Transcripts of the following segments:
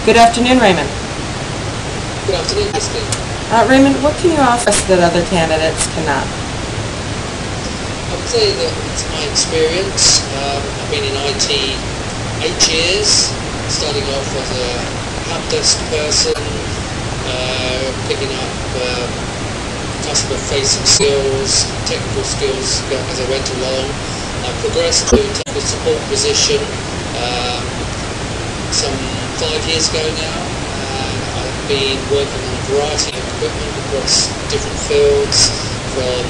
Good afternoon, Raymond. Good afternoon, Christine. Raymond, what can you offer us that other candidates cannot? I would say that it's my experience. I've been in IT 8 years, starting off as a help desk person, picking up customer-facing skills, technical skills as I went along. I progressed to a technical support position some 5 years ago now, and I've been working on a variety of equipment across different fields, from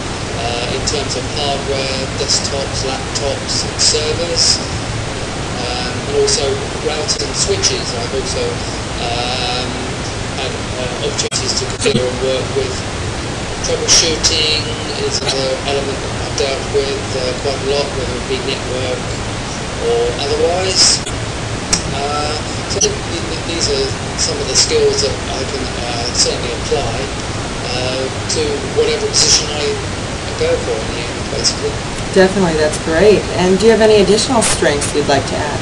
in terms of hardware, desktops, laptops, and servers, and also routers and switches. I've also had opportunities to configure and work with. Troubleshooting is another element that I've dealt with quite a lot, whether it be network or otherwise. So these are some of the skills that I can certainly apply to whatever position I go for in the end, basically. Definitely, that's great. And do you have any additional strengths you'd like to add?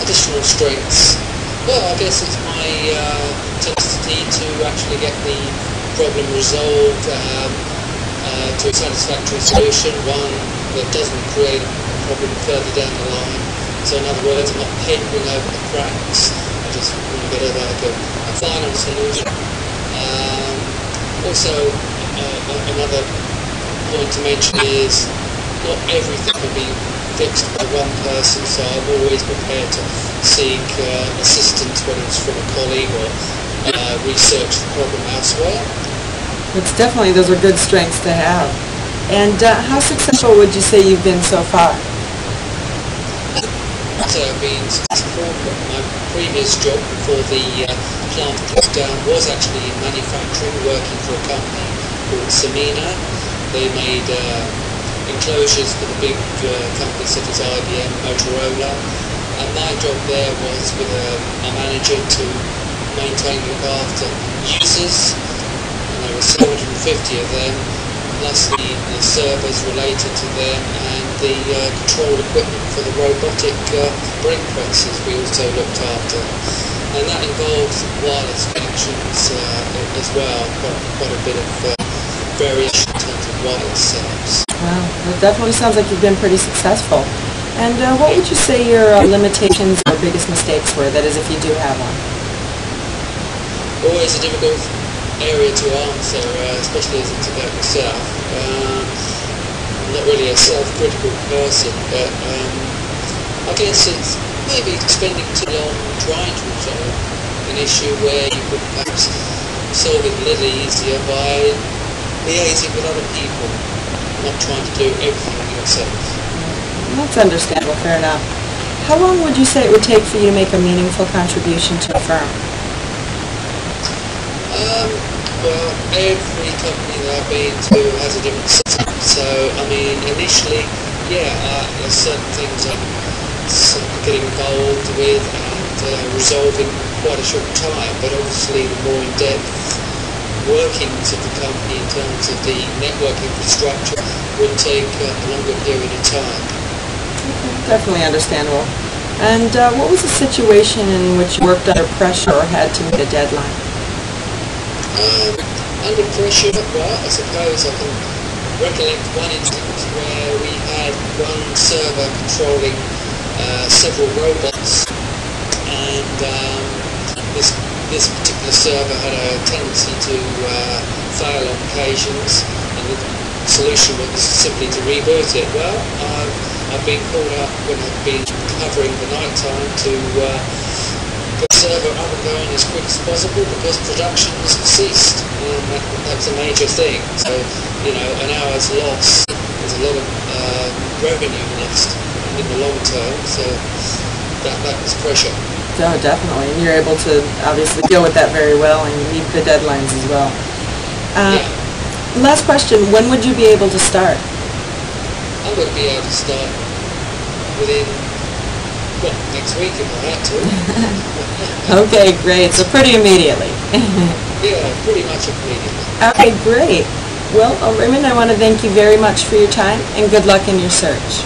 Additional strengths? Well, I guess it's my tenacity to actually get the problem resolved to a satisfactory solution, one that doesn't create a problem further down the line. So in other words, I'm not papering over the cracks. I just want to get a final solution. Also, another point to mention is not everything can be fixed by one person, so I'm always prepared to seek assistance, whether it's from a colleague or research the problem elsewhere. It's definitely, those are good strengths to have. And how successful would you say you've been so far? I've been successful. My previous job before the plant closed down was actually in manufacturing, working for a company called Samina. They made enclosures for the big companies such as IBM, Motorola, and my job there was with a manager to maintain and look after users, and there were 750 of them, plus the servers related to them, and the control equipment for the robotic brake presses we also looked after. And that involves wireless connections as well, quite a bit of variation in terms of wireless setups. Wow, that definitely sounds like you've been pretty successful. And what would you say your limitations or biggest mistakes were, that is, if you do have one? Always a difficult area to answer, especially as it's about yourself. I'm not really a self-critical person, but I guess it's maybe spending too long trying to resolve an issue where you could perhaps solve it a little easier by liaising with other people, not trying to do everything yourself. That's understandable, fair enough. How long would you say it would take for you to make a meaningful contribution to a firm? Well, every company that I've been to has a different setup. So, I mean, initially, yeah, there's certain things I'm getting involved with and resolving quite a short time. But obviously, the more in-depth workings of the company in terms of the network infrastructure would take a longer period of time. Okay, definitely understandable. And what was the situation in which you worked under pressure or had to meet a deadline? Under pressure, well, I suppose I can recollect one instance where we had one server controlling several robots, and this particular server had a tendency to fail on occasions, and the solution was simply to reboot it. Well, I've been called up when I've been covering the night time to the server up and going as quick as possible because production has ceased, and that's a major thing. So, you know, an hour's loss is a lot of revenue lost in the long term, so that was pressure. Oh, definitely. And you're able to obviously deal with that very well and meet the deadlines as well. Yeah. Last question, when would you be able to start? I'm going to be able to start within, well, next week if I had to. Okay, great. So pretty immediately. Yeah, pretty much immediately. Okay, great. Well, Raymond, I want to thank you very much for your time and good luck in your search.